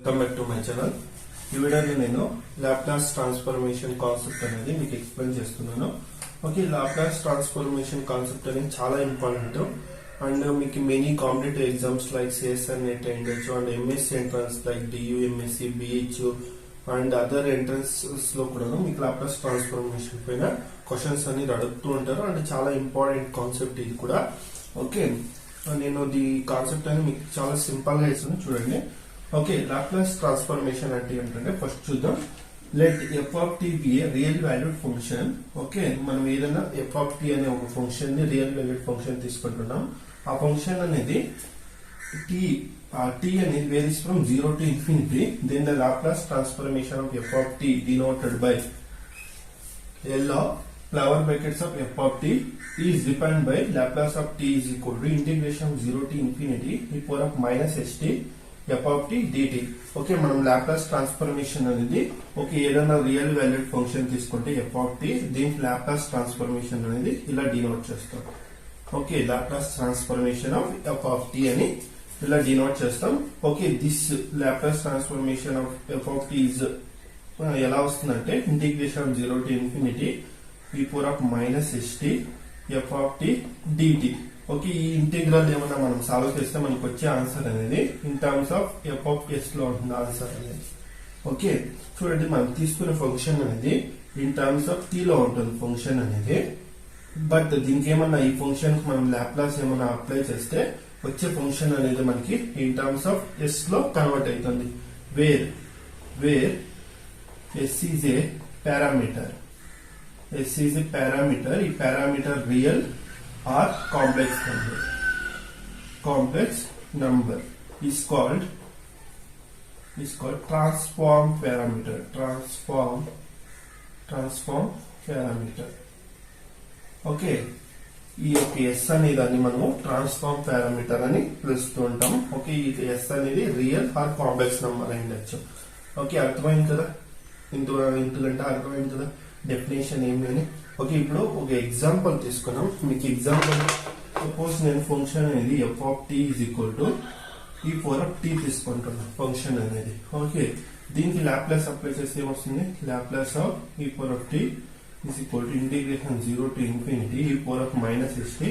Welcome back to my channel. ఈ వీడియోలో నేను లాప్లాస్ ట్రాన్స్ఫర్మేషన్ కాన్సెప్ట్ అనేది మీకు ఎక్స్ప్లెయిన్ చేస్తున్నాను. ఓకే, లాప్లాస్ ట్రాన్స్ఫర్మేషన్ కాన్సెప్ట్ అనేది చాలా ఇంపార్టెంట్ అండ్ మీకు many competitive exams like CSIR NET ఉండొచ్చు and MSc entrance like DU MSc BHU and other entrances లో కూడా మీకు లాప్లాస్ ట్రాన్స్ఫర్మేషన్ పైన క్వశ్చన్స్ అనేది అడుగుతూ ఉంటారు అండ్ చాలా ఇంపార్టెంట్ కాన్సెప్ట్ ఇది కూడా. ఓకే, నేను ఈ కాన్సెప్ట్ అనేది మీకు చాలా సింపుల్ గా ఇస్తున్నాను చూడండి. ఓకే, లాప్లాస్ ట్రాన్స్ఫర్మేషన్ అంటే ఏంటంటే ఫస్ట్ చూద్దాం. Let f of t be a real valued function. Okay, మనం ఏదైనా ఎఫ్ ఆఫ్ టీ అనే ఒక ఫంక్షన్ ని రియల్ వాల్యూడ్ ఫంక్షన్ తీసుకుంటున్నాం. ఆ ఫంక్షన్ అనేది t అనేది varies from 0 to infinity. Then the Laplace transformation of f of t denoted by L of flower brackets of f of t is defined by Laplace of t is equal to integration of 0 to infinity e power of minus st f of t dt. Okay, మనం Laplace transformation అనేది okay ఏదైనా real valued function తీసుకుంటే f of t దీనికి Laplace transformation అనేది ఇలా denote చేస్తాం. Okay, Laplace transformation of f of t అని ఇలా డినోట్ చేస్తాం. Okay, this Laplace transformation of f of t is ఎలా వస్తుందంటే integration of 0 to infinity e power of minus st f of t dt. Okay, ఈ integral ఏమన్నా మనం solve చేస్తే మనకు వచ్చే ఆన్సర్ అనేది in terms of f of s లో ఉంటుంది ఆన్సర్ అనేది. ఓకే, చూడండి మనం తీసుకునే ఫంక్షన్ అనేది ఇన్ టర్మ్స్ ఆఫ్ t లో ఉంటుంది ఫంక్షన్ అనేది. బట్ దీనికి ఏమన్నా ఈ ఫంక్షన్ మనం లాప్లాస్ ఏమన్నా అప్లై చేస్తే వచ్చే ఫంక్షన్ అనేది మనకి ఇన్ టర్మ్స్ ఆఫ్ s లో కన్వర్ట్ అవుతుంది. Where s is a parameter. s is a parameter. ఈ parameter real or complex number is called transform parameter. Okay, ఈ యొక్క ఎస్ అనే దాన్ని మనము ట్రాన్స్ఫార్మ్ పారామీటర్ అని పిలుస్తూ ఉంటాం. ఓకే, ఈ ఎస్ అనేది రియల్ ఆర్ కాంప్లెక్స్ నంబర్ అయి ఉండొచ్చు. ఓకే, అర్థమైంది కదా, ఇంతకంటే అర్థమైంది కదా డెఫినేషన్ ఏమి అని. ఓకే, ఇప్పుడు ఒక ఎగ్జాంపుల్ తీసుకున్నాం. మీకు ఎగ్జాంపుల్ సపోజ్ నేను ఫంక్షన్ అనేది f of t is equal to e power of t తీసుకుంటున్నాను ఫంక్షన్ అనేది. ఓకే, దీనికి లాప్లాస్ అప్లై చేస్తే ఏమొస్తుంది? Laplace of e power of t is equal to integration 0 to infinity e power of minus st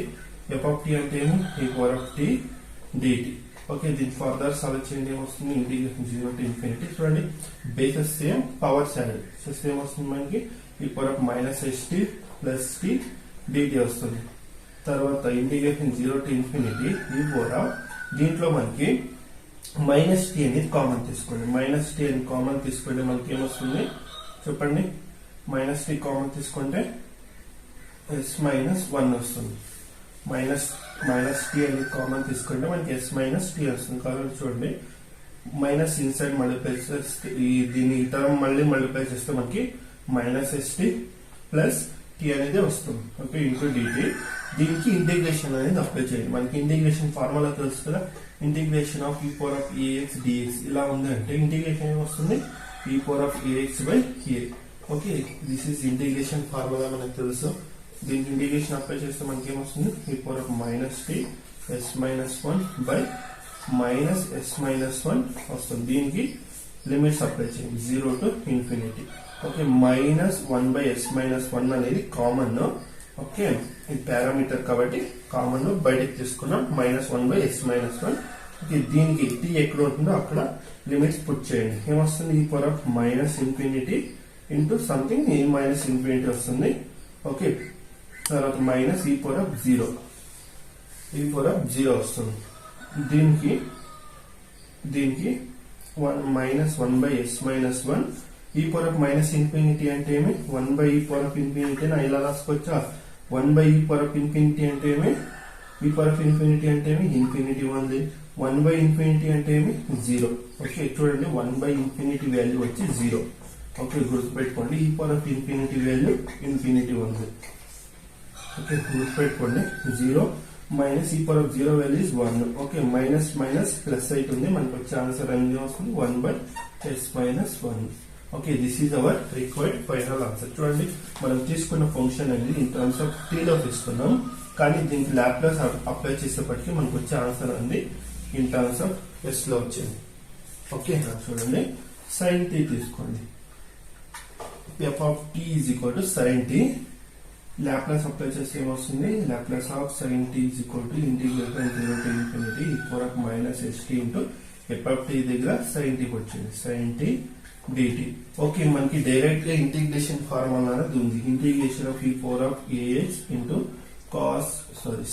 f of t అంటే ఏమి? e power of t dt. Okay, దీని further solve చేయండి ఏమొస్తుంది? Integration 0 to infinity. చూడండి, bases same, power side same వస్తుంది మనకి e power of minus st plus t dt వస్తుంది. తర్వాత integration 0 to infinity e power of దీంట్లో మనకి మైనస్ టీ అనేది కామన్ తీసుకోండి. మైనస్ టీ అని కామన్ తీసుకుంటే మనకి ఏమొస్తుంది చెప్పండి? మైనస్ టీ కామన్ తీసుకుంటే ఎస్ మైనస్ 1 వస్తుంది. మైనస్ టీ అనేది కామన్ తీసుకుంటే మనకి ఎస్ మైనస్ టీ వస్తుంది. కాబట్టి చూడండి, మైనస్ ఇన్సైడ్ మల్టిప్లై చేస్తే దీని టర్మ్ మళ్ళీ మల్టిప్లై చేస్తే మనకి minus s t plus t అనేది వస్తుంది. Okay, into dt. దీనికి ఇంటిగ్రేషన్ అనేది అప్లై చేయండి. మనకి ఇంటిగ్రేషన్ ఫార్ములా తెలుసు కదా, integration of e power of ax dx ఇలా ఉంది అంటే ఇంటిగ్రేషన్ ఏమొస్తుంది? E power of ax by a. Okay, this is integration formula మనకు తెలుసు. దీనికి ఇంటిగ్రేషన్ అప్లై చేస్తే మనకి ఏమొస్తుంది? E power of minus t s minus 1 by minus s minus 1 వస్తుంది. దీనికి లిమిట్స్ అప్లై చేయండి 0 to infinity. Okay, minus 1 by s minus 1 అనేది కామన్. ఓకే, ఇది పారామీటర్ కాబట్టి కామన్ బయటకు తీసుకున్నాం. Minus 1 by s minus 1. Okay, దీనికి టీ ఎక్కడ ఉంటుందో అక్కడ లిమిట్స్ పుట్ చేయండి. ఏమొస్తుంది? E power of minus infinity into something a minus infinity వస్తుంది. ఓకే, తర్వాత మైనస్ ఈ పవర్ ఆఫ్ 0 వస్తుంది. దీనికి మైనస్ 1 బై ఎస్ మైనస్ 1. ఈ పవర్ ఆఫ్ మైనస్ ఇన్ఫినిటీ అంటే ఏమి? 1 బై ఈ పవర్ ఆఫ్ ఇన్ఫినిటీ నా ఇలా రాసుకోవచ్చా? 1 బై ఈ పవర్ ఆఫ్ ఇన్ఫినిటీ అంటే ఏమి? ఈ పవర్ ఆఫ్ ఇన్ఫినిటీ అంటే ఏమి? ఇన్ఫినిటీ ఉంది. 1 బై ఇన్ఫినిటీ అంటే ఏమి? 0. ఓకే, చూడండి 1 బై ఇన్ఫినిటీ వాల్యూ వచ్చి 0. ఓకే, గుర్తుపెట్టుకోండి, e power of infinity value infinity ఉంది. ఓకే, గుర్తుపెట్టుకోండి 0 minus e power of 0 value is 1. Okay, minus minus plus అవుతుంది. మనకు వచ్చే ఆన్సర్ అనేది వస్తుంది 1 by s minus 1. Okay, this is our required final answer. చూడండి, మనం తీసుకున్న ఫంక్షన్ అనేది ఇన్ టర్మ్స్ ఆఫ్ టీ లో తీసుకున్నాం, కానీ దీనికి లాప్లాస్ అప్లై చేసేప్పటికీ మనకు వచ్చే ఆన్సర్ అనేది ఇన్ టర్మ్స్ ఆఫ్ ఎస్ లో వచ్చింది. ఓకే చూడండి sin t తీసుకోండి. f of t is equal to sin t. Laplace apply చేస్తే ఏమొస్తుంది? Laplace of sin t is equal to integral from 0 to infinity e power of minus st into f of t దగ్గర sin t వచ్చింది, sin t dt. Okay మనకి direct గా integration formula అనేది ఉంది. Integration of e power of ax into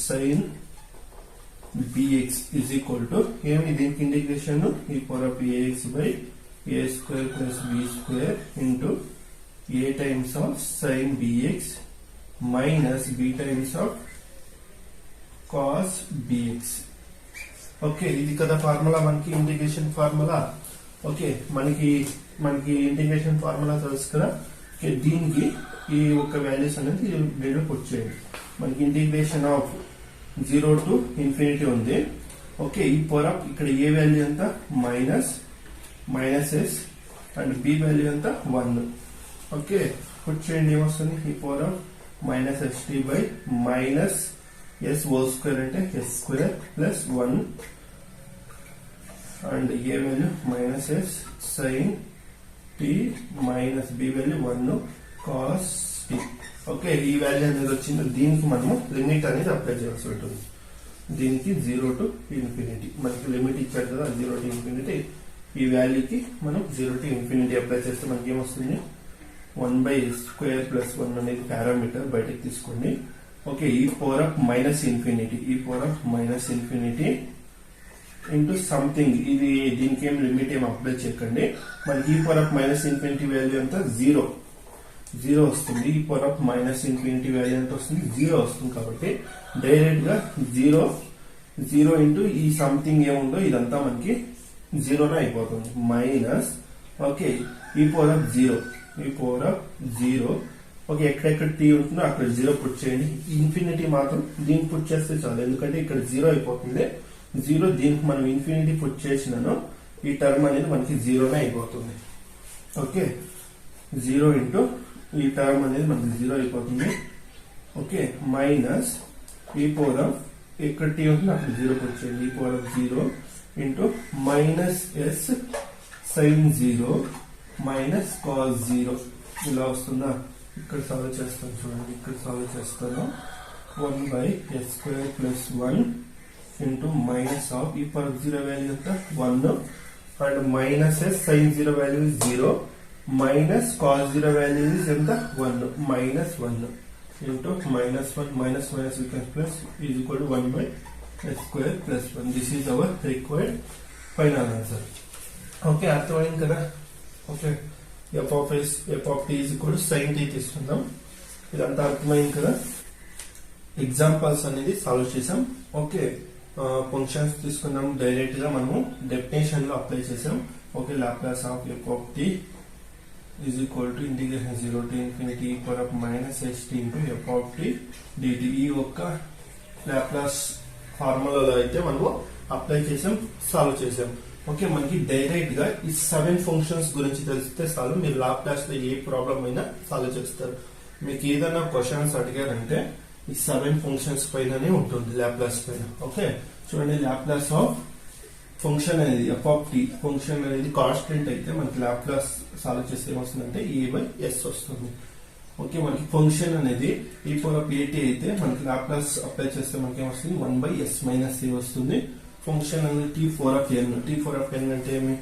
sin bx is equal to ఏమి దీనికి integration e power of ax by a square plus b square into a times of sin bx minus b times of cos bx. Okay ఇది కదా formula, మనకి integration formula. Okay మనకి integration formula తెలుసు కదా. Okay దీనికి ఈ ఒక values అనేది రెండు పుట్ చేయండి. మనకి ఇంటిగ్రేషన్ ఆఫ్ 0 to infinity ఉంది. ఓకే ఈ పవర్ ఆఫ్ ఇక్కడ ఏ వాల్యూ ఎంత minus s and b value ఎంత 1. ఓకే పుట్ చేయండి ఏమొస్తుంది? E power of minus s t by minus s whole square అంటే s square plus 1 and a value minus s sine t minus b value 1 cos t. Okay ఈ value అనేది వచ్చింది. దీనికి మనము limit అనేది apply చేయాల్సి ఉంటుంది. దీనికి 0 to infinity మనకి లిమిట్ ఇచ్చాడు కదా, 0 to infinity. ఈ వాల్యూకి మనం 0 to infinity అప్లై చేస్తే మనకి ఏమొస్తుంది? 1/s² + 1 అనేది పారామీటర్ బయటకు తీసుకోండి. Okay e power of minus infinity into something. ఇది దీనికి ఏం లిమిట్ ఏం అప్లై చేయకండి. మనకి ఈ power of minus infinity value ఎంత? 0 వస్తుంది. ఈ power of minus infinity value ఎంత వస్తుంది? 0 వస్తుంది. కాబట్టి డైరెక్ట్ గా 0 ఇంటూ ఈ సంథింగ్ ఏముందో ఇదంతా మనకి 0నే అయిపోతుంది. Minus okay e power of 0 okay ఎక్కడెక్కడ టీ ఉంటుందో అక్కడ 0 పుట్ చేయండి. ఇన్ఫినిటీ మాత్రం దీనికి పుట్ చేస్తే చాలు, ఎందుకంటే ఇక్కడ 0 అయిపోతుంది. 0 దీనికి మనం ఇన్ఫినిటీ పుట్ చేసినాను, ఈ టర్మ్ అనేది మనకి 0నే అయిపోతుంది. ఓకే 0 ఇంటూ ఈ టర్మ్ అనేది మనకి 0 అయిపోతుంది. Okay minus e power of ఇక్కడ టీ ఉంటుంది అక్కడ 0 పుట్ చేయండి. E power of 0 into minus s sine 0 minus cos 0 ఇలా వస్తుందా? ఇక్కడ సాల్వ్ చేస్తాను చూడండి. ఇక్కడ సాల్వ్ చేస్తాను 1/s² + 1 into minus of e power of 0 value ఎంత 1 and minus s sine 0 value 0 minus cos 0 value ఎంత 1 -1 ఇంటూ -1 minus we can plus is equal to 1/s² + 1. This is our required final answer. Okay అర్థమైంది కదా. Okay f of t is equal to sin t తీసుకుందాం. ఇదంతా అర్థమైంది కదా. Examples అనేది solve చేసాం. ఓకే ఫంక్షన్స్ తీసుకున్నాం, డైరెక్ట్ గా మనము డెఫినేషన్ లో అప్లై చేసాం. Okay Laplace of f of t is equal to integration 0 to infinity e power of minus st into f of t dt. ఈ ఒక్క లాప్లాస్ ఫార్ములాలో అయితే మనము అప్లై చేసాం, సాల్వ్ చేసాం. ఓకే మనకి డైరెక్ట్ గా ఈ 7 ఫంక్షన్స్ గురించి తెలిస్తే చాలు, మీరు లాప్లాస్ లో ఏ ప్రాబ్లం అయినా సాల్వ్ చేస్తారు. మీకు ఏదైనా క్వశ్చన్స్ అడిగారంటే ఈ 7 ఫంక్షన్స్ పైననే ఉంటుంది లాప్లాస్ పైన. ఓకే చూడండి లాప్లాస్ ఆఫ్ ఫంక్షన్ అనేది f of t ఫంక్షన్ అనేది కాన్స్టెంట్ అయితే మనకి లాప్లాస్ సాల్వ్ చేస్తే ఏమొస్తుందంటే a/s వస్తుంది. ఓకే మనకి ఫంక్షన్ అనేది e power of at అయితే మనకి లాప్లాస్ అప్లై చేస్తే మనకి ఏమొస్తుంది 1/s - a వస్తుంది. ఫంక్షన్ అనేది t4 of n అంటే ఏమి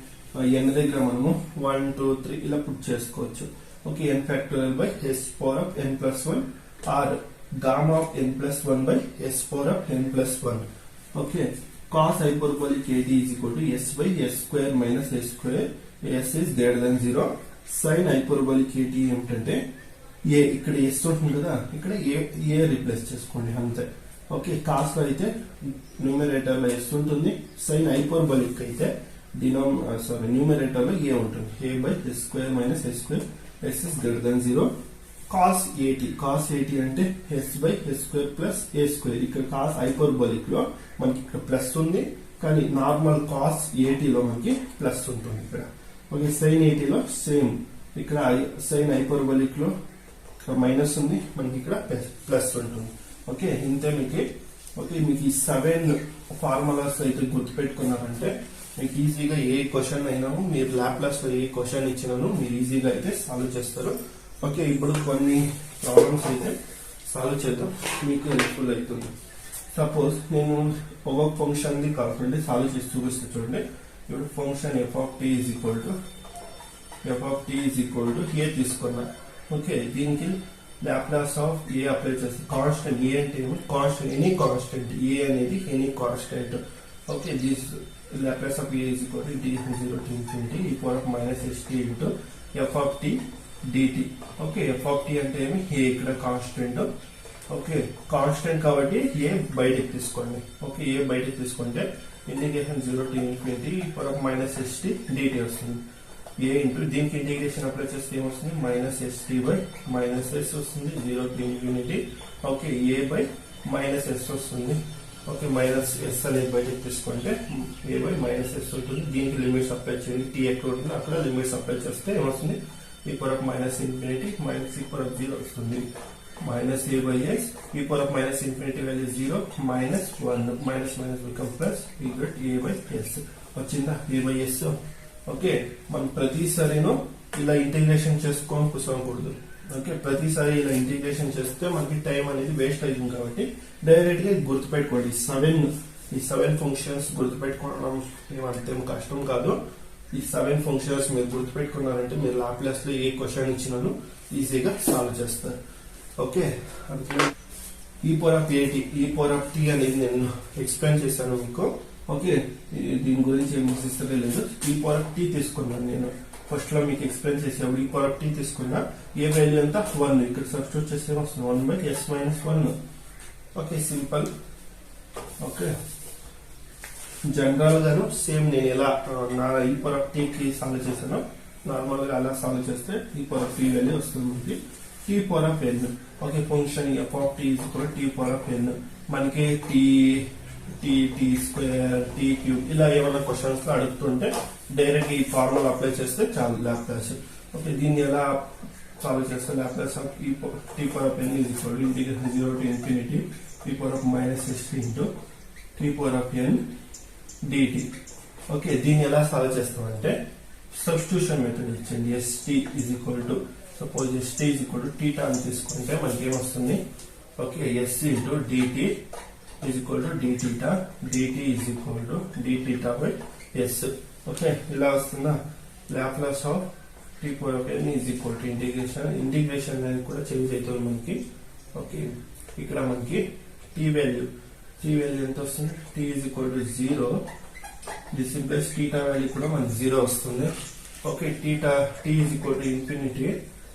n దగ్గర మనము 1 2 3 ఇలా పుట్ చేసుకోవచ్చు. Okay n factorial by s power of n plus 1 or gamma of n plus 1 by s power of n plus 1. Okay cos hyperbolic at is equal to s/s² minus s², s is greater than 0. sin hyperbolic at ఏమిటంటే a ఇక్కడ s ఉంటుంది కదా, ఇక్కడ a replace చేసుకోండి అంతే. Okay cos లో అయితే numerator లో s ఉంటుంది, sin హైపర్బోలిక్ అయితే న్యూమరేటర్ లో a ఉంటుంది. a/s² minus s², s is greater than 0. cos 80 అంటే s/s² plus a². ఇక్కడ కాస్ హైపర్బోలిక్ లో మనకి ఇక్కడ ప్లస్ ఉంది, కానీ నార్మల్ కాస్ 80 లో మనకి ప్లస్ ఉంటుంది ఇక్కడ. ఓకే sin 80 లో సేమ్, ఇక్కడ sin హైపర్బోలిక్ లో ఇక్కడ మైనస్ ఉంది, మనకి ఇక్కడ ప్లస్ ఉంటుంది. ఓకే ఇంతే మీకు. ఓకే మీకు ఈ 7 ఫార్ములాస్ అయితే గుర్తుపెట్టుకున్నారంటే మీకు ఈజీగా ఏ క్వశ్చన్ అయినా మీరు లాప్లాస్ లో ఏ క్వశ్చన్ ఇచ్చినాను మీరు ఈజీగా అయితే సాల్వ్ చేస్తారు. ఓకే, ఇప్పుడు కొన్ని ప్రాబ్లమ్స్ అయితే సాల్వ్ చేద్దాం, మీకు హెల్ప్ఫుల్ అవుతుంది. సపోజ్ నేను ఒక ఫంక్షన్ ది కాకుండా సాల్వ్ చేసి చూపిస్తే చూడండి. ఇప్పుడు function f of t is equal to a తీసుకున్నా. ఓకే, దీనికి లాప్లాస్ ఆఫ్ ఏ అప్లై చేస్తే కాన్స్టెంట్ ఏ అంటే కాన్స్టెంట్ ఎనీ కాన్స్టెంట్ ఏ అనేది any constant. Okay, this Laplace of a is equal to d 0 to infinity e power of minus st into f of t dt. Okay, f of t అంటే ఏమి ఏ ఇక్కడ constant. Okay, constant కాబట్టి ఏ బయటికి తీసుకోండి. Okay, ఏ బయటికి తీసుకుంటే integration 0 to infinity e power of minus st dt వస్తుంది. ఏ into దీనికి ఇంటిగ్రేషన్ అప్లై చేస్తే ఏమొస్తుంది minus st by minus yes వస్తుంది 0 to infinity. Okay, A by minus yes వస్తుంది. ఓకే, మైనస్ ఎస్ అనేది బయటకు తీసుకుంటే ఏ బై మైనస్ ఎస్ ఉంటుంది. దీనికి లిమిట్స్ అప్లై చేయండి, టీ ఎక్కడ ఉంటుంది అక్కడ లిమిట్స్ అప్లై చేస్తే ఏమొస్తుంది e power of minus infinity minus e power of 0 వస్తుంది. Minus a by s e power of minus infinity value 0 minus 1 minus minus become plus equal a by s వచ్చిందా a by s. Okay, మనం ప్రతిసారిను ఇలా integration చేసుకొని కూర్చోకూడదు. Okay, ప్రతిసారి ఇలా integration చేస్తే మనకి టైం అనేది వేస్ట్ అవుతుంది కాబట్టి డైరెక్ట్ గా గుర్తుపెట్టుకోండి. ఈ సెవెన్ ఫంక్షన్స్ గుర్తుపెట్టుకోవడం ఏమంతేం కష్టం కాదు. ఈ 7 ఫంక్షన్స్ మీరు గుర్తుపెట్టుకున్నారంటే మీరు లాప్లాస్ లో ఏ క్వశ్చన్ ఇచ్చినాను ఈజీగా సాల్వ్ చేస్తారు. ఓకే, ఈ పవర్ ఆఫ్ ఏటీ ఈ పవర్ ఆఫ్ టీ అనేది నేను ఎక్స్ప్లెయిన్ చేశాను మీకు. ఓకే, దీని గురించి ఏం ఇస్తలే లేదు. ఈ పవర్ ఆఫ్ టీ తీసుకున్నాను నేను ఫస్ట్ లో మీకు ఎక్స్ప్లెయిన్ చేసేప్పుడు. ఈ పవర్ ఆఫ్ టీ తీసుకున్నా ఏ వాల్యూ అంతా 1 ఇక్కడ సబ్స్టిట్యూట్ చేస్తే వస్తుంది 1 by s minus 1. Okay, simple. Okay, general గాను సేమ్ నేను ఎలా నా ఈ పవర్ ఆఫ్ టీ కి సాల్వ్ చేశాను నార్మల్ గా అలా సాల్వ్ చేస్తే e power of t value వస్తుంది t power of n. Okay, function f of t కూడా టీ పవర్ ఆఫ్ ఎన్. మనకి టీ స్క్వేర్ టీ క్యూబ్ ఇలా ఏమైనా క్వశ్చన్స్ లో అడుగుతుంటే డైరెక్ట్ ఈ ఫార్ములా అప్లై చేస్తే చాలు లాప్లాస్. ఓకే, దీన్ని ఎలా సాల్వ్ చేస్తే Laplace of t power of n is equal to integration 0 to infinity e power of minus st into t power of n dt. Okay, దీన్ని ఎలా సాల్వ్ చేస్తామంటే substitution method ఇచ్చండి. st is equal to suppose st is equal to theta అని తీసుకుంటే మనకి ఏమొస్తుంది. Okay, s into dt is equal to d theta dt is equal to d theta by s. Okay, ఇలా వస్తుందా. Laplace of t power of n is equal to integration అనేది కూడా change అవుతుంది మనకి. ఓకే, ఇక్కడ మనకి టీ వాల్యూ ఎంత వస్తుంది t is equal to 0. This implies theta value కూడా మనకి 0 వస్తుంది. Okay, t is equal to infinity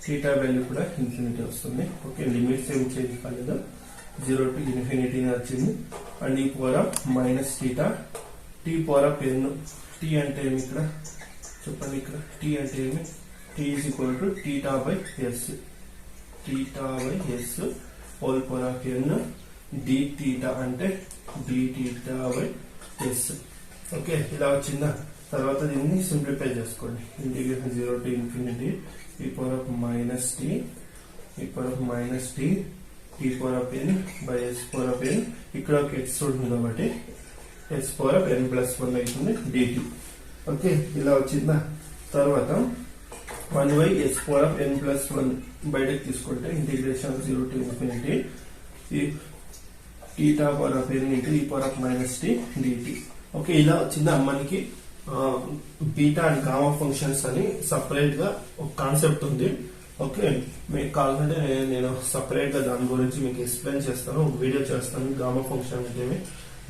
theta value కూడా ఇన్ఫినిటీ వస్తుంది. ఓకే, లిమిట్స్ ఏం చేంజ్ కాలేదు 0 to infinity వచ్చింది. And e power of minus theta t power of n. T అంటే ఏమి ఇక్కడ చెప్పండి, ఇక్కడ టీ అంటే ఏమి t is equal to theta by s whole power of n d theta అంటే D theta by s. Okay, ఇలా వచ్చిందా. తర్వాత దీన్ని సింప్లిఫై చేసుకోండి. Integration 0 to infinity e power of minus t t power of n by s power of n. ఇక్కడ ఒక x ఉంటుంది కాబట్టి s power of n plus 1 అవుతుంది dt. ఓకే, ఇలా వచ్చిందా. తర్వాత 1 by s power of n plus 1 బయటకు తీసుకుంటే ఇంటిగ్రేషన్ 0 to infinity ఈ theta power of n into e power of minus tea dt. Okay, ఇలా వచ్చిందా. మనకి బీటా అండ్ గామా ఫంక్షన్స్ అని సపరేట్ గా ఒక కాన్సెప్ట్ ఉంది. ఓకే, మీకు కావాలంటే నేను సపరేట్ గా దాని గురించి మీకు ఎక్స్ప్లెయిన్ చేస్తాను, ఒక వీడియో చేస్తాను. గామా ఫంక్షన్ అంటే ఏమి,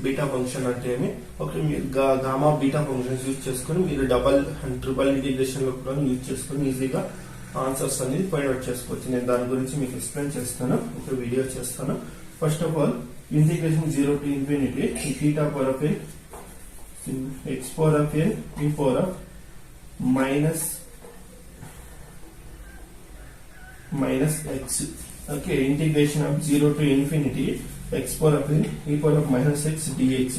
బీటా ఫంక్షన్ అంటే ఏమి. ఓకే, మీరు గామా బీటా ఫంక్షన్స్ యూజ్ చేసుకుని మీరు డబల్ అండ్ ట్రిపుల్ ఇంటిగ్రేషన్ లో కూడా యూజ్ చేసుకుని ఈజీగా ఆన్సర్స్ అనేది ఫైండ్ అవుట్ చేసుకోవచ్చు. నేను దాని గురించి మీకు ఎక్స్ప్లెయిన్ చేస్తాను, ఒక వీడియో చేస్తాను. First of all integration 0 to infinity ఈ theta power of n x power of n e power of minus x. Okay, integration of 0 to infinity x power of n e power of minus x dx.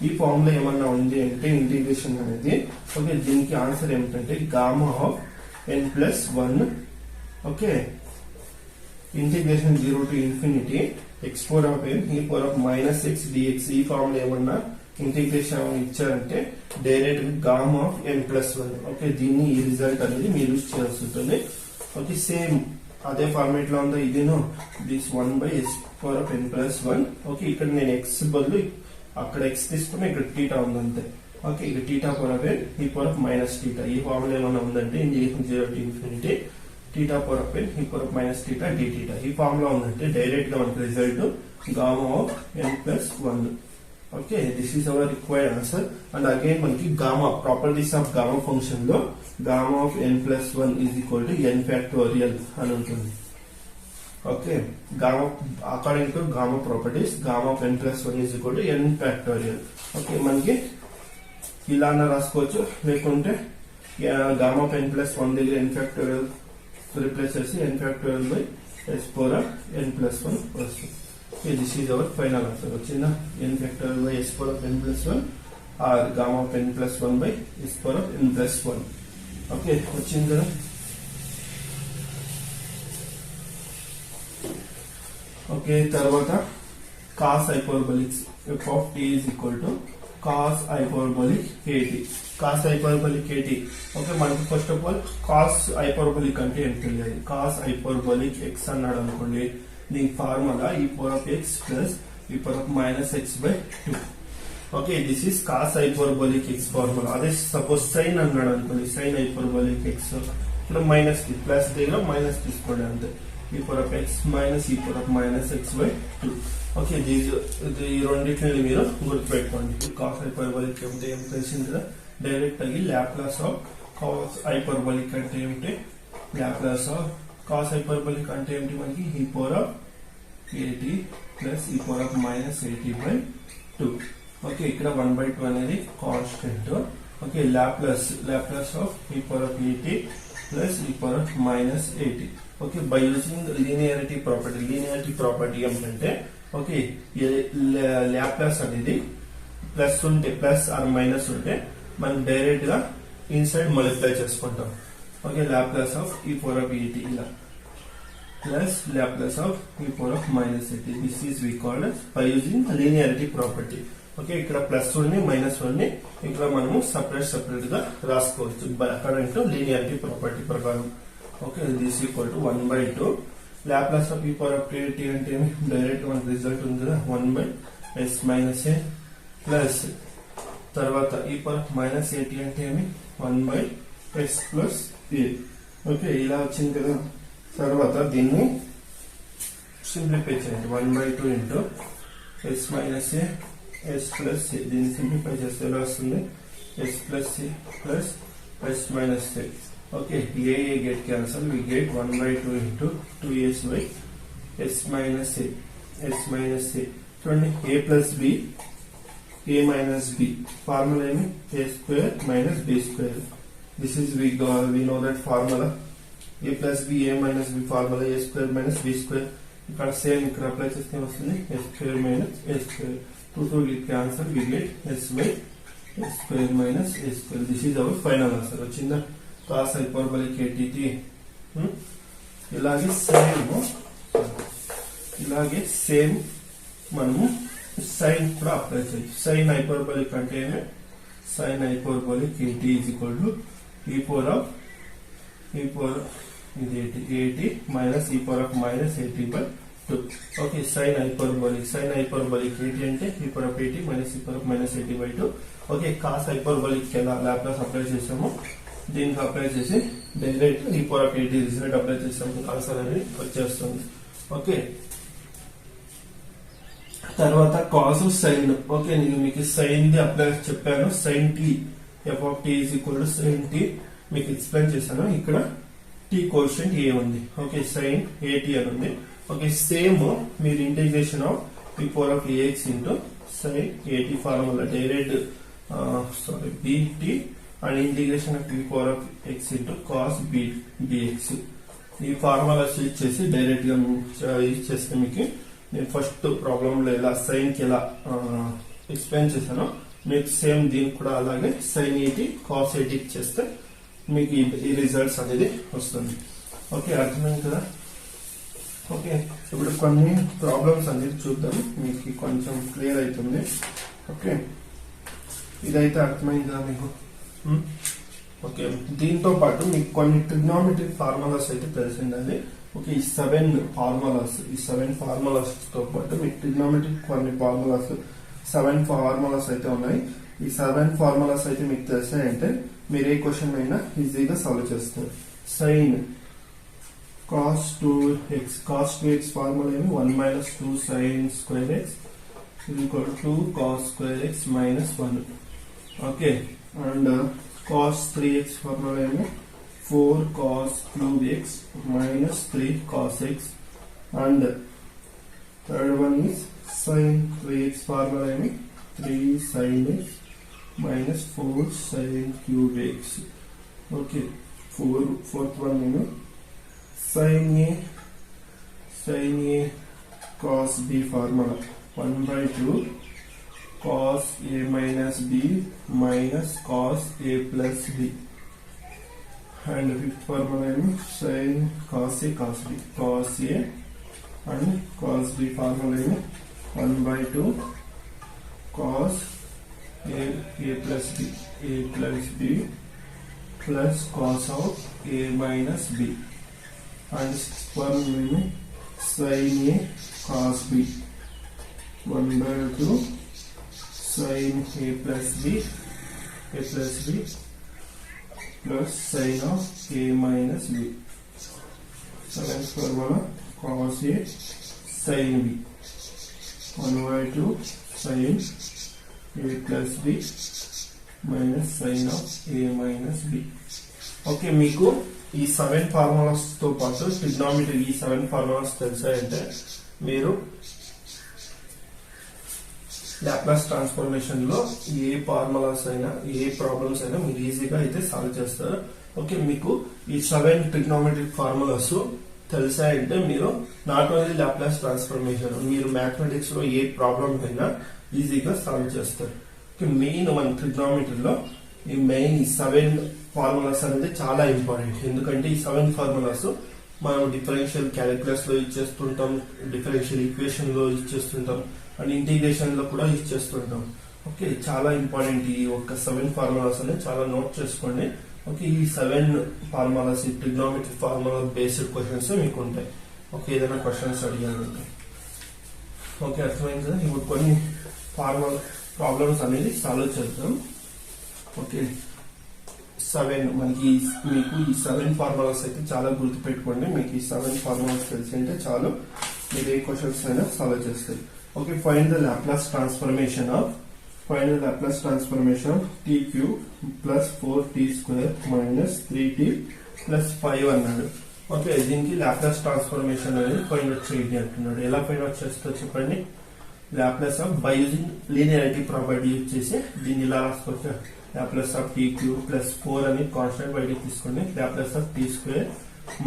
ఈ formula ఏమన్నా ఉంది అంటే ఇంటిగ్రేషన్ అనేది. Okay, దీనికి answer ఏమిటంటే gamma of n plus 1. Okay, integration 0 to infinity x power of n e power of minus x dx. ఈ formula ఏమన్నా ఇంటిగ్రేషన్ ఇచ్చారంటే direct gamma of n+1. Okay, దీన్ని ఈ రిజల్ట్ అనేది మీరు యూజ్ చేయాల్సి ఉంటుంది. ఓకే, సేమ్ అదే ఫార్మేట్ లో ఉందా ఇదేను, దిస్ 1/s⁴n+1. ఓకే, ఇక్కడ నేను ఎక్స్ బదులు అక్కడ ఎక్స్ తీసుకున్నా, ఇక్కడ టీటా ఉందంతే. ఓకే, ఇక టీటా పవర్ n e⁻θ. ఈ ఫార్ములా ఏమైనా ఉందంటే ∞ θ పవర్ n e⁻θ dθ. ఈ ఫార్ములా ఉందంటే డైరెక్ట్ గా మనకి result gamma of n+1. Okay, this is our required answer. And again మనకి gamma properties of gamma function లో గామా ఆఫ్ n+1 n⁻⁴ అని ఉంటుంది. Okay, gamma according to gamma properties gamma of n+1 n⁻⁴. Okay, మనకి ఇలానే రాసుకోవచ్చు, లేకుంటే gamma of n+1 దగ్గర n⁻⁴ replace చేసి n⁻⁴s⁴n+1 వస్తుంది. Okay, this is our final answer. వచ్చిందా, n⁻⁴n+1 or gamma of n+1 by s⁴n+1. Okay, వచ్చింది కదా. ఓకే, తర్వాత cos hyperbolic f of t is equal to cos hyperbolic kt. cos hyperbolic kt. Okay, మనకి first of all cos hyperbolic అంటే ఏం తెలియాలి. cos hyperbolic x అన్నాడు అనుకోండి, దీని formula e⁻x plus e⁻−x/2. Okay, this is cos hyperbolic X formula. అదే suppose sign అన్నాడు అనుకోండి, సైన్ హైపర్బోలిక్ ఎక్స్, ఇక్కడ మైనస్ ప్లస్ దగ్గర మైనస్ తీసుకోండి అంతే, e⁻x మైనస్ e⁻−x/2. ఓకే, ఈ రెండింటిని మీరు గుర్తుపెట్టుకోండి. కాస్ హైపర్బోలిక్ అంటే ఏం తెలిసింది కదా, డైరెక్ట్ అయ్యి లాప్లాస్ ఆఫ్ కాస్ హైపర్బోలిక్ అంటే ఏమిటి, లాప్లాస్ ఆఫ్ కాస్ హైపర్బోలిక్ అంటే ఏమిటి, మనకి e⁻at ప్లస్ e⁻−at/2. ఓకే, ఇక్కడ 1/2 అనేది constant. Okay, Laplace of e⁻at plus e⁻−at. Okay, by using linearity property ఏంటంటే, ఓకే, లాప్లాస్ అనేది ప్లస్ ఉంటే ప్లస్ ఆర్ మైనస్ ఉంటే మనం డైరెక్ట్ గా ఇన్సైడ్ మల్టిప్లై చేసుకుంటాం. ఓకే, లాప్లాస్ ఆఫ్ e⁻at ఇలా plus Laplace of e⁻−at. This is we called by using linearity property. Okay, ఇక్కడ plus ఉండి మైనస్ ఉండి ఇక్కడ మనము సపరేట్ గా రాసుకోవచ్చు అకార్డింగ్ టు లీనియారిటీ ప్రాపర్టీ ప్రకారం. Okay, this equal to 1/2 Laplace of e⁻at అంటే ఏమి, డైరెక్ట్ మనకి రిజల్ట్ ఉంది కదా, 1/s-a ప్లస్ తర్వాత e⁻−at అంటే ఏమి, 1/s+a. ఓకే, ఇలా వచ్చింది కదా. తర్వాత దీన్ని సింప్లిఫై చేయండి, 1/2 ఇంటూ s-a s+a. దీన్ని సింప్లిఫై చేస్తే ఎలా వస్తుంది, s+a plus s-a. Okay, a get cancel, we get 1/2 into 2s/s-a. చూడండి, a plus b, a minus b, formula ఏమి, a² - b². This is we know that formula, a plus b, a minus b formula a² - b². ఇక్కడ same ఇక్కడ apply చేస్తే వస్తుంది s² - a². 2 get cancel, we get s/s² - a². This is our final answer. వచ్చిందా, cos hyperbolic kt. ఇలాగే same మనము sine కూడా apply చేయొచ్చు. Sine hyperbolic అంటే ఏమి, sine hyperbolic kt is equal to e⁻at minus e⁻−at/2. Okay, sine hyperbolic kt అంటే e⁻at minus e⁻−at/2. Okay, cos hyperbolic ఎలా Laplace apply చేసాము, దీనికి అప్లై చేసి డైరెక్ట్ e⁻at రిజల్ట్ అప్లై చేసాము, ఆన్సర్ అనేది వచ్చేస్తుంది. ఓకే, తర్వాత కాస్ సైన్. ఓకే, నేను మీకు సైన్ ది అప్లై చెప్పాను, sign t f of t is equal to sin t మీకు ఎక్స్ప్లెయిన్ చేశాను. ఇక్కడ t కోఎఫిషియంట్ a ఉంది. ఓకే, సైన్ at అని ఉంది. ఓకే, సేమ్ మీరు integration of e⁻ax into sine at formula direct bt and integration of e⁻x into cos bx. ఈ formula use చేసి direct గా యూజ్ చేస్తే మీకు నేను ఫస్ట్ ప్రాబ్లం లో ఎలా సైన్ కి ఎలా ఎక్స్ప్లెయిన్ చేశానో మీకు సేమ్ దీనికి కూడా అలాగే సైన్ 80 కాస్ 80 చేస్తే మీకు ఈ రిజల్ట్స్ అనేది వస్తుంది. ఓకే, అర్థమైంది కదా. ఓకే, ఇప్పుడు కొన్ని ప్రాబ్లమ్స్ అనేది చూద్దాం, మీకు కొంచెం క్లియర్ అవుతుంది. ఓకే, ఇదైతే అర్థమైంది కదా మీకు? ఓకే, దీంతో పాటు మీకు కొన్ని ట్రిగ్నోమెట్రిక్ ఫార్ములాస్ అయితే తెలిసిండాలి. ఓకే, ఈ 7 ఫార్ములాస్ తో పాటు మీకు ట్రిగ్నోమెట్రిక్ కొన్ని ఫార్ములాస్ 7 ఫార్ములాస్ అయితే ఉన్నాయి. ఈ 7 ఫార్ములాస్ అయితే మీకు తెలిసాయంటే మీరు ఏ క్వశ్చన్ అయినా ఈజీగా సాల్వ్ చేస్తారు. సైన్ cos 2x ఫార్ములా ఏమి 1 minus 2 sin square x is equal to 2 cos square x minus 1. Okay, and cos 3x formula ఏమి 4 cos cube x minus 3 cos x, and third one is sin 3x formula ఏమి 3 sin x minus 4 sin cube x. Okay, fourth one ఏమి sin a cos b formula 1/2 cos a minus b minus cos a plus b, and fifth formula is sin cos a cos b and cos b formula is 1/2 cos a plus b plus cos of a minus b, and sixth formula is sin a cos b 1/2 sin a plus b plus sin of a minus b. Seventh formula cos a sin b 1/2 sin a plus b minus sin of a minus b. Okay, మీకు ఈ 7 formulas తో పాటు trigonometry ఈ 7 formulas తెలిసాయంటే మీరు Laplace transformation లో ఏ formulas అయినా ఏ problems అయినా మీరు ఈజీగా అయితే సాల్వ్ చేస్తారు. ఓకే, మీకు ఈ 7 ట్రిగ్నోమెట్రిక్ ఫార్ములాస్ తెలిసాయంటే మీరు నాట్ ఓన్లీ లాప్లాస్ ట్రాన్స్ఫర్మేషన్, మీరు మ్యాథమెటిక్స్ లో ఏ ప్రాబ్లం అయినా ఈజీగా సాల్వ్ చేస్తారు. ఓకే, మెయిన్ మన ట్రిగ్నోమెట్రీలో ఈ 7 ఫార్ములాస్ అనేది చాలా ఇంపార్టెంట్. ఎందుకంటే ఈ 7 ఫార్ములాస్ మనం డిఫరెన్షియల్ క్యాలిక్యులస్ లో ఇచ్చేస్తుంటాం, డిఫరెన్షియల్ ఈక్వేషన్ లో ఇచ్చేస్తుంటాం, అండ్ ఇంటిగ్రేషన్ లో కూడా ఇచ్చేస్తుంటాం. ఓకే, చాలా ఇంపార్టెంట్ ఈ ఒక్క 7 ఫార్ములాస్ అనేది చాలా నోట్ చేసుకోండి. ఓకే, ఈ 7 ఫార్ములాస్ ఈ ట్రిగ్నోమెట్రిక్ ఫార్ములా బేస్డ్ క్వశ్చన్స్ మీకు ఉంటాయి. ఓకే, ఏదైనా క్వశ్చన్స్ అడిగారంటే ఓకే అర్థమైంది కదా. ఇప్పుడు కొన్ని ప్రాబ్లమ్స్ అనేది సాల్వ్ చేద్దాం. ఓకే, 7 మనకి మీకు ఈ 7 ఫార్ములాస్ అయితే చాలా గుర్తు పెట్టుకోండి. మీకు ఈ 7 ఫార్ములాస్ తెలిసి అంటే చాలు, మీరు ఏ క్వశ్చన్స్ అయినా సాల్వ్ చేస్తారు. Okay, find the Laplace transformation of t cube plus 4t square minus 3t plus 5 అన్నాడు. ఓకే, దీనికి లాప్లాస్ ట్రాన్స్ఫర్మేషన్ అనేది ఫైండ్ అవుట్ చేయండి అంటున్నాడు. ఎలా ఫైండ్ అవుట్ చేస్తారో చెప్పండి. Laplace of by using linearity property use చేసి దీన్ని ఇలా రాసుకోవచ్చు. Laplace of t cube plus 4 అని కాన్స్టెంట్ బయటికి తీసుకోండి. Laplace of t square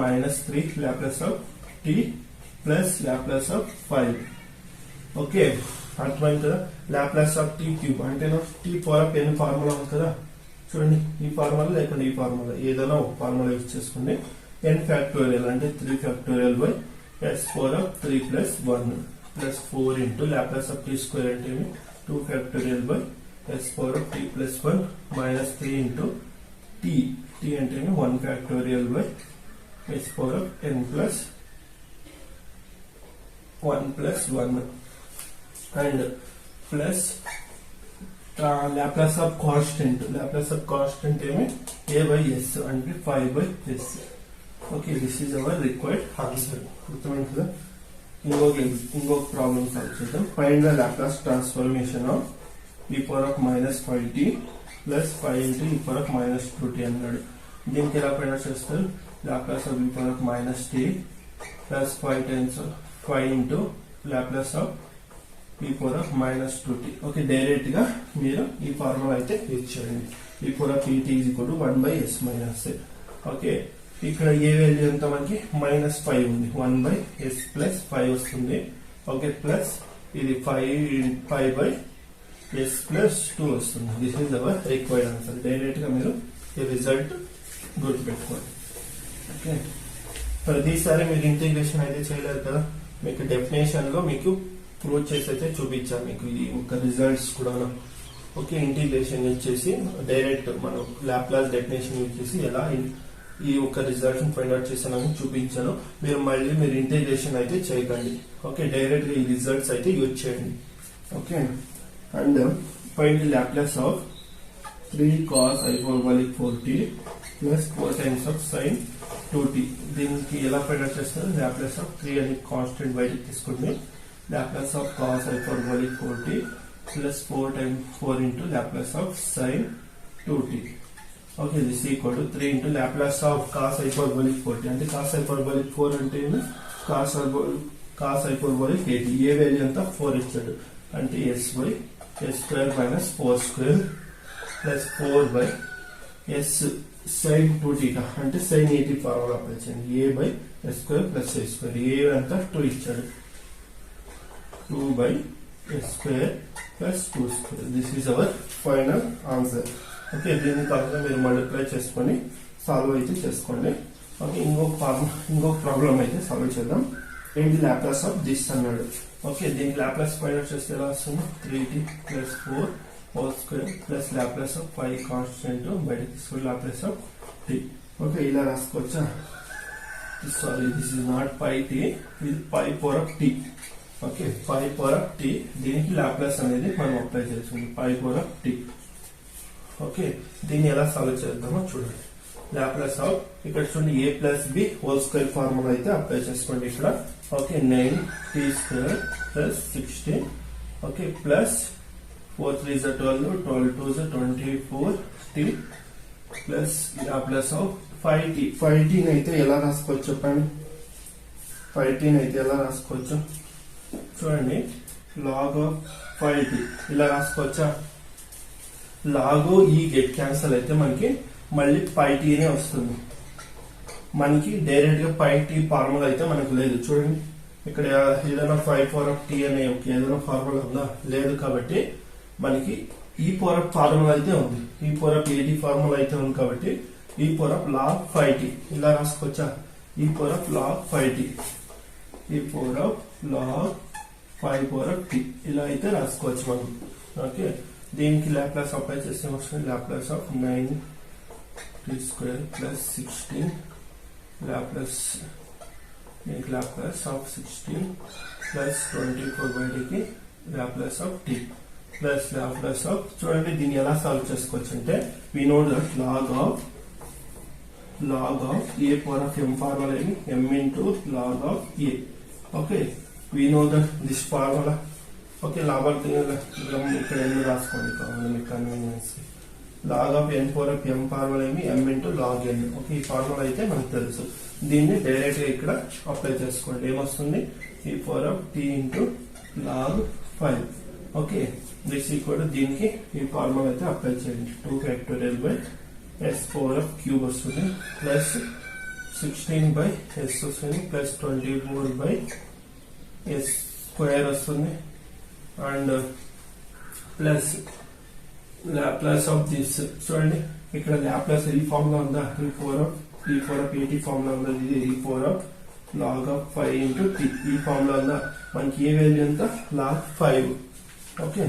minus 3 Laplace of t plus లాప్లాస్ ఆఫ్ 5. ఓకే, అర్థమైంది కదా. లాప్లాస్ ఆఫ్ t cube అంటే t power of n formula ఉంది కదా, చూడండి ఈ ఫార్ములా లేకుండా ఈ ఫార్ములా ఏదైనా ఒక ఫార్ములా యూజ్ చేసుకోండి. n ఫ్యాక్టోరియల్ అంటే 3 factorial by s power of 3 plus 1 plus 4 into Laplace of t square అంటే 2 factorial by s power of 3 plus 1 minus 3 into t అంటే 1 factorial by s power of n plus 1 plus 1 and plus లాప్లాస్ of constant ఏమి a by s అంటే 5 by s. Okay, this is our required answer. గుర్తుపెట్టుకోండి కదా. ఇంకొక problem solve చేద్దాం. Find the Laplace transformation of e power of minus 5t plus 5 into e power of minus 2t అన్నాడు. దీనికి ఎలా find out చేస్తారు? Laplace of e power of minus t plus 5 into Laplace of e power of minus 2t. Okay, direct గా మీరు ఈ formula అయితే use చేయండి. e power of et is equal to 1 by s minus. Okay, ఇక్కడ a value ఎంత మనకి -5 ఉంది, 1 by s plus 5 వస్తుంది. ఓకే, ప్లస్ ఇది 5 బై s ప్లస్ 2 వస్తుంది. This is our required answer. Direct గా మీరు ఈ రిజల్ట్ గుర్తుపెట్టుకోండి. ఓకే, ప్రతిసారి మీరు ఇంటిగ్రేషన్ అయితే చేయలేరు కదా, మీకు డెఫినేషన్ లో మీకు ప్రూవ్ చేసి అయితే చూపించాను మీకు ఈ ఒక రిజల్ట్స్ కూడా. ఓకే, ఇంటిగ్రేషన్ యూజ్ చేసి డైరెక్ట్ మనం లాప్లాస్ డెఫినేషన్ యూజ్ చేసి ఎలా ఈ ఒక రిజల్ట్ ఫైండ్ అవుట్ చేసానని చూపించాను. మీరు ఇంటిగ్రేషన్ అయితే చేయకండి. ఓకే, డైరెక్ట్ గా ఈ రిజల్ట్స్ అయితే యూజ్ చేయండి. Okay, and find the Laplace of 3 cos hyperbolic 4t plus 4 times of sin 2t. దీనికి ఎలా ఫైండ్ అవుట్ చేస్తారు? లాప్లాస్ ఆఫ్ 3 అని కాన్స్టెంట్ బయటకు తీసుకుంటే Laplace of cos hyperbolic 4t plus 4 times 4 into Laplace of sin 2t. Okay, this is equal to 3 into Laplace of cos hyperbolic 4t. అంటే cos hyperbolic 4 అంటే cos hyperbolic 8. ఏ value అంతా 4 ఇచ్చాడు అంటే s by s square minus 4 square plus 4 by s sin 2t అంటే sin 80 formula apply చేయండి. a by s square plus a square. a అంతా 2 ఇచ్చాడు. 2 by s square plus 2 square. This is our final answer. Okay, దీని తర్వాత మీరు multiply చేసుకొని solve అయితే చేసుకోండి. ఓకే, ఇంకొక ప్రాబ్లం అయితే సాల్వ్ చేద్దాం. ఏంటి లాప్లాస్ ఆఫ్ దిస్ అన్నాడు. ఓకే, దీనికి లాప్లాస్ ఫైండ్ అవుట్ చేస్తే ఎలా వస్తుంది? 3t plus 4 whole square plus లాప్లాస్ ఆఫ్ 5 కాన్స్టెంట్ బయట తీసుకుని లాప్లాస్ ఆఫ్ t. ఓకే, ఇలా రాసుకోవచ్చా? Sorry, this is not pi t, ఇది pi power of t. Okay, pi power of t. దీనికి లాప్లాస్ అనేది మనం అప్లై చేస్తుంది pi power of t. Okay, దీన్ని ఎలా సాల్వ్ చేద్దామో చూడండి. లాప్లాస్ ఆఫ్ ఇక్కడ చూడండి a plus b whole square formula అయితే అప్లై చేసుకోండి ఇక్కడ. Okay, 9t square plus 16. Okay, plus 4 3 is 12, 12 2 is 24t plus Laplace of 5t. 5t అయితే ఎలా రాసుకోవచ్చు చెప్పండి? 5t అయితే ఎలా రాసుకోవచ్చు చూడండి. లాగ్ ఆఫ్ 5t ఇలా రాసుకోవచ్చా? లాగు ఈ గెట్ క్యాన్సల్ అయితే మనకి మళ్ళీ 5t నే వస్తుంది. మనకి డైరెక్ట్ గా 5t ఫార్ములా అయితే మనకు లేదు. చూడండి, ఇక్కడ ఏదైనా 5 పవర్ ఆఫ్ t అనే ఏదైనా ఫార్ములా ఉందా? లేదు. కాబట్టి మనకి ఈ పవర్ ఆఫ్ ఫార్ములా అయితే ఉంది. ఈ పవర్ ఆఫ్ 80 ఫార్ములా అయితే ఉంది. కాబట్టి ఈ పవర్ ఆఫ్ లాగ్ 5t ఇలా రాసుకోవచ్చా? ఈ power of log 5t, e power of log 5 power of t ఇలా అయితే రాసుకోవచ్చు మనం. ఓకే, దీనికి లాప్లాస్ అప్లై చేస్తే వస్తుంది Laplace of 9t square plus 16 Laplace of 16 plus 24 బయటికి Laplace of t plus Laplace of. చూడండి, దీన్ని ఎలా సాల్వ్ చేసుకోవచ్చు అంటే we know that log of a power of m formula ఏమి? m into log of a. Okay, we know that this formula. Okay, లాభాలు ఇక్కడ ఎన్ని రాసుకోండి కావాలి మీకు convenience. Log of n power of m formula ఏమి? m into log n. Okay, ఈ formula అయితే మనకు తెలుసు. దీన్ని డైరెక్ట్ గా ఇక్కడ అప్లై చేసుకోండి. ఏమొస్తుంది? E power of t into log 5. Okay, this equal దీనికి ఈ ఫార్ములా అయితే అప్లై చేయండి. 2 factorial by s power of cube వస్తుంది ప్లస్ 16 బై s వస్తుంది ప్లస్ 24 బై s స్క్వేర్ వస్తుంది and plus Laplace of this. చూడండి, ఇక్కడ లాప్లాస్ ఈ ఫార్ములా ఉందా? ఈ పవర్ ఆఫ్ 80 ఫార్ములా ఉందా? ఇది e power of log of 5 into t. ఈ ఫార్ములా ఉందా? మనకి ఏ వాల్యూ ఎంత? లాగ్ 5. ఓకే,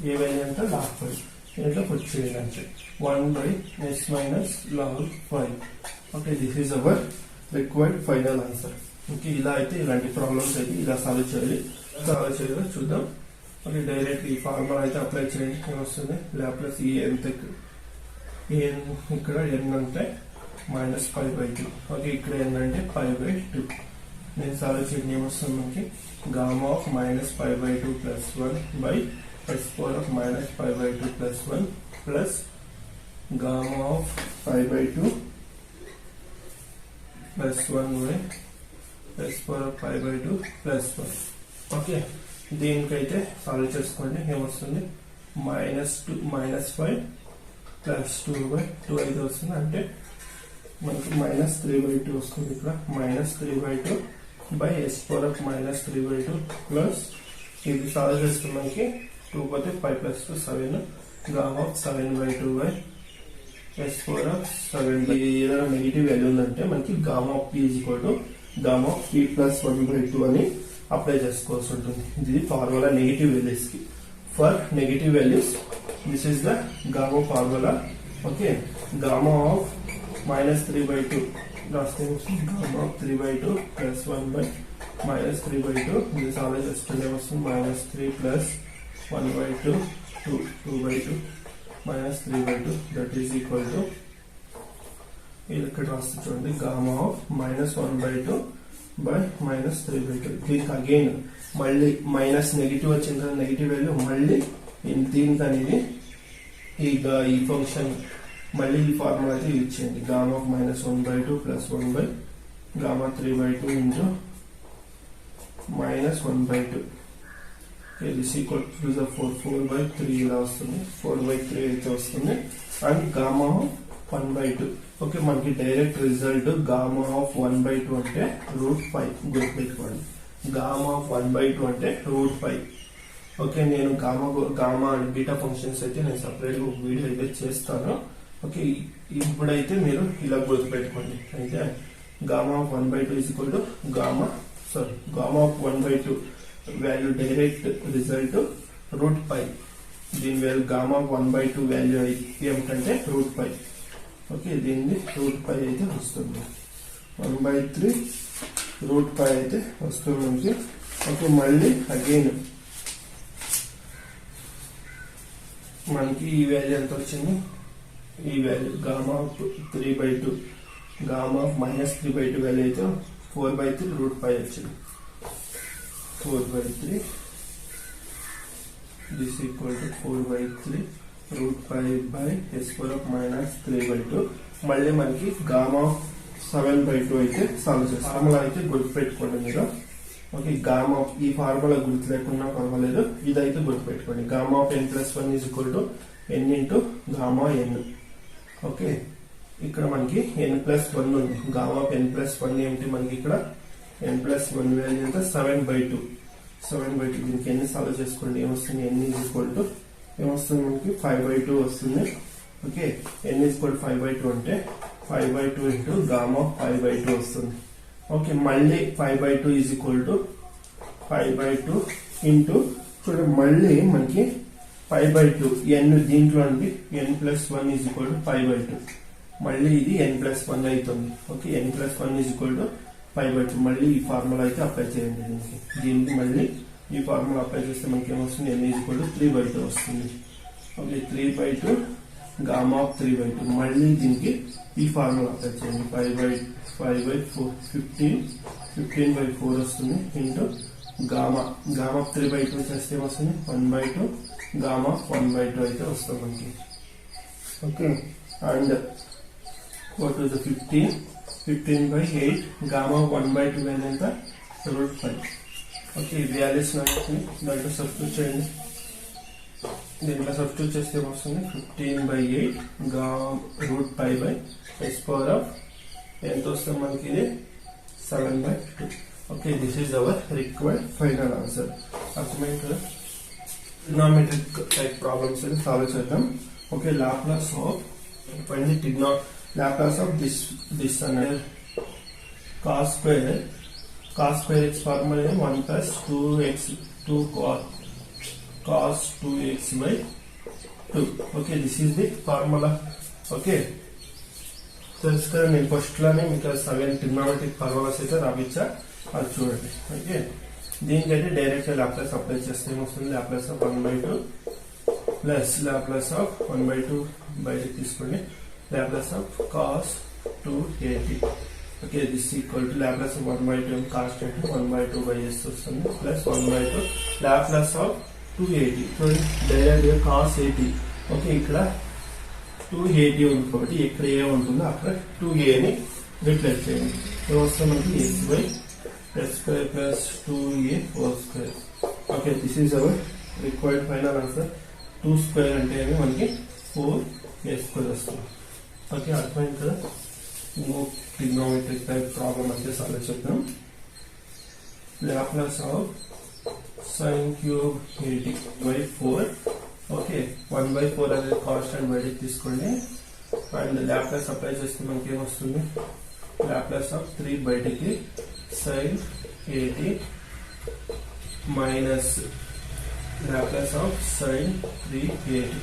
ఏ వాల్యూ ఎంత? లాగ్ 5. ఏంటో పుట్ చేయండి అంటే 1 by s minus log 5. Okay, this is our required final answer. Okay, ఇలా అయితే ఇలాంటి ప్రాబ్లమ్స్ అయితే ఇలా సాల్వ్ చేయాలి. చూద్దాం. ఓకే, డైరెక్ట్ ఈ ఫార్ములా అయితే అప్లై చేయండి. ఏమొస్తుంది? లాప్లాస్ ఈ ఎంత ఇక్కడ n అంటే -5/2. ఓకే, ఇక్కడ n అంటే 5/2. నేను సాల్వ్ చేయండి. ఏమొస్తుంది మనకి? Gamma of -5/2 plus 1 by s power of -5/2 plus 1 plus gamma of 5/2 plus 1 by s power of 5/2 plus 1. Okay, దీనికైతే సాల్వ్ చేసుకోండి. ఏమొస్తుంది? -5 ప్లస్ 2/2 అయితే వస్తుంది. అంటే మనకి -3/2 వస్తుంది. ఇక్కడ -3/2 by s power of -3/2 plus ఇది సాల్వ్ చేస్తే మనకి 2 పోతే 5 plus 2 7 gamma of 7/2 by s power of 7. ఏదైనా నెగిటివ్ వాల్యూ ఉందంటే మనకి gamma of p equal to gamma of p plus 1/2 అని అప్లై చేసుకోవాల్సి ఉంటుంది. ఇది ఫార్ములా నెగిటివ్ వాల్యూస్ కి. for negative values. This is the gamma formula. Okay, gamma of minus 3 by 2. Last thing is gamma of 3 by 2 plus 1 by minus 3 by 2. This is always yesterday was minus 3 plus 1 by 2, 2 by 2 minus 3 by 2. That is equal to gamma of minus 1 by 2 by minus 3 by 2. దీనికి again మళ్ళీ minus negative వచ్చింది కదా, negative value మళ్ళీ దీనికి అనేది ఈ function మళ్ళీ ఈ ఫార్ములా అయితే యూజ్ చేయండి. Gamma of minus 1 by 2 plus 1 by gamma 3 by 2 into minus 1 by 2. This equal to 4 by 3 ఇలా వస్తుంది, 4 by 3 అయితే వస్తుంది. And gamma of 1 by 2. Okay, మనకి direct result gamma of 1 by 2 అంటే √5 గుర్తుపెట్టుకోండి. గామా ఆఫ్ 1 by 2 అంటే √5. ఓకే, నేను గామా అండ్ బీటా ఫంక్షన్స్ అయితే నేను సపరేట్ వీడియో అయితే చేస్తాను. ఓకే, ఇప్పుడైతే మీరు ఇలా గుర్తుపెట్టుకోండి. అయితే gamma of 1 by 2 is equal to gamma of 1 by 2 value direct result √5. దీని value gamma of 1 by 2 value ఏమిటంటే √5. ఓకే, దీన్ని √5 అయితే వస్తుంది. 1 by 3 √5 అయితే వస్తుంది. ఓకే, మళ్ళీ అగైన్ మనకి ఈ వాల్యూ ఎంత వచ్చింది, ఈ value gamma of 3 by 2 gamma of minus 3 by 2 value అయితే 4 by 3 √5 వచ్చింది. 4 by 3 this equal to 4 by 3 √5 by s power of minus 3 by 2. మళ్ళీ మనకి గామా 7 by 2 అయితే సాల్వ్ చేస్తాం. ఫార్ములా అయితే గుర్తుపెట్టుకోండి మీరు. ఓకే, గామా ఈ ఫార్ములా గుర్తు లేకున్నా పర్వాలేదు, ఇదైతే గుర్తుపెట్టుకోండి. Gamma of n+1 is equal to n into gamma n. Okay, ఇక్కడ మనకి n+1 ఉంది. గామా ఆఫ్ n+1 ఏమిటి, మనకి ఇక్కడ n+1 వాల్యూ ఎంత 7 by 2. 7 by 2 దీనికి ఎన్ని సాల్వ్ చేసుకోండి, ఏమొస్తుంది, n ఈజ్ ఈక్వల్ టు ఏమొస్తుంది మనకి 5 by 2 వస్తుంది. Okay, n is equal 5 by 2 అంటే 5 by 2 into gamma of 5 by 2 వస్తుంది. ఓకే, మళ్ళీ 5 by 2 is equal to 5 by 2 into చూడండి మళ్ళీ మనకి 5 by 2 n దీంట్లో అండి n+1 is equal to 5 by 2. మళ్ళీ ఇది n+1 అవుతుంది. Okay, n+1 is equal to 5 by 2. మళ్ళీ ఈ ఫార్ములా అయితే అప్లై చేయండి దీనికి మళ్ళీ ఈ ఫార్ములా అప్లై చేస్తే మనకి ఏమొస్తుంది, n is equal to 3 by 2 వస్తుంది. Okay, 3 by 2 gamma of 3 by 2. మళ్ళీ దీనికి ఈ ఫార్ములా అప్లై చేయండి. 5 by 4 15 by 4 వస్తుంది ఇంటూ గామా ఆఫ్ 3 by 2 చేస్తే ఏమొస్తుంది 1 by 2 గామా ఆఫ్ 1 by 2 అయితే వస్తుంది మనకి. Okay, and 4 to the 15 by 8 gamma 1 by 2 value ఎంత √5. ఓకే, ఈ వాల్యూస్ దాంట్లో సబ్స్టిట్యూట్ చేయండి. దీంట్లో సబ్స్టిట్యూట్ చేస్తే ఏమొస్తుంది 15 by 8 √5 by s power of ఎంత వస్తుంది మనకి ఇది 7 by 2. Okay, this is our required final answer. అర్థమైంది కదా. ట్రిగ్నోమెట్రిక్ టైప్ ప్రాబ్లమ్స్ అని సాల్వ్ చేద్దాం. ఓకే, లాప్లాస్ ఆఫ్ దిస్ అనేది cos square x formula 1 plus 2x 2 cos 2x by 2. Okay, this is the formula. Okay, తెలుసు కదా, నేను first లోనే మీకు 7 ట్రిగ్నోమెట్రిక్ ఫార్ములాస్ అయితే రాపించా, అది చూడండి. ఓకే, దీనికైతే డైరెక్ట్ లాప్లాస్ అప్లై చేస్తే ఏమొస్తుంది, Laplace of 1 by 2 plus Laplace of 1 by 2 బయటకు తీసుకోండి, Laplace of cos 2at. Okay, this equal to Laplace of 1 by 2 constant 1 by 2 by s వస్తుంది plus 1 by 2 Laplace of 2at. చూడండి direct గా cos 80. Okay, ఇక్కడ 2at ఉంది కాబట్టి ఇక్కడ ఏ ఉంటుందో అక్కడ 2a ని రిప్లేస్ చేయండి. ఏమొస్తుంది మనకి s by s square plus 2a whole square. Okay, this is our required final answer. 2 square అంటే మనకి 4a² వస్తుంది. ఓకే, అర్థమైంది కదా. ట్రిగ్నోమెట్రిక్ టైప్ ప్రాబ్లం అయితే సాల్వ్ చేద్దాం. Laplace of sin cube 80 by 4. Okay, 1 by 4 అనేది కాన్స్టెంట్ బయటకు తీసుకోండి. అండ్ లాప్లాస్ అప్లై చేస్తే మనకి ఏమొస్తుంది, లాప్లాస్ ఆఫ్ 3 బయటకి sin 80 minus Laplace of sin 380.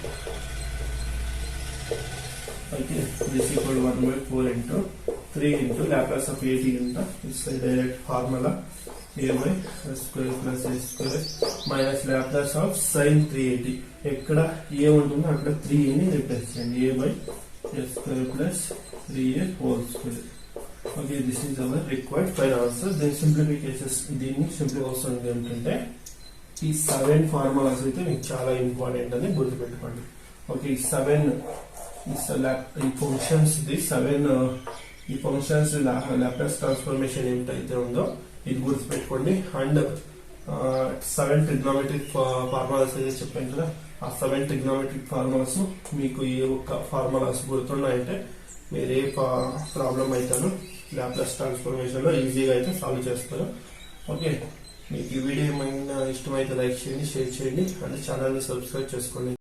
Okay, this is equal to 1 by 4 into 3 into Laplace of 80 into this is direct formula a by s square plus a square minus Laplace of sin 380. ఎక్కడ a ఉంటుందో అక్కడ 3 ని replace చేయండి. a by s square plus 3a whole square. Okay, this is our required final answer. దీని simplifications, దీన్ని simplification ఏంటంటే ఈ 7 formulas అయితే మీకు చాలా ఇంపార్టెంట్ అని గుర్తుపెట్టుకోండి. ఓకే, ఈ ఫంక్షన్స్ ఈ ఫంక్షన్స్ లాప్లాస్ ట్రాన్స్ఫర్మేషన్ ఏమిటైతే ఉందో ఇది గుర్తుపెట్టుకోండి. అండ్ 7 ట్రిగ్నోమెట్రిక్ ఫార్ములాస్ అయితే చెప్పాను కదా, ఆ 7 ట్రిగ్నోమెట్రిక్ ఫార్ములాస్ మీకు ఈ ఒక్క ఫార్ములాస్ గుర్తున్నాయంటే మీరు ఏ ప్రాబ్లం అయితేనో లాప్లాస్ ట్రాన్స్ఫర్మేషన్ లో ఈజీగా అయితే సాల్వ్ చేస్తారు. ఓకే, మీకు ఈ వీడియో ఏమైనా ఇష్టమైతే లైక్ చేయండి, షేర్ చేయండి, అండ్ ఛానల్ ని సబ్స్క్రైబ్ చేసుకోండి.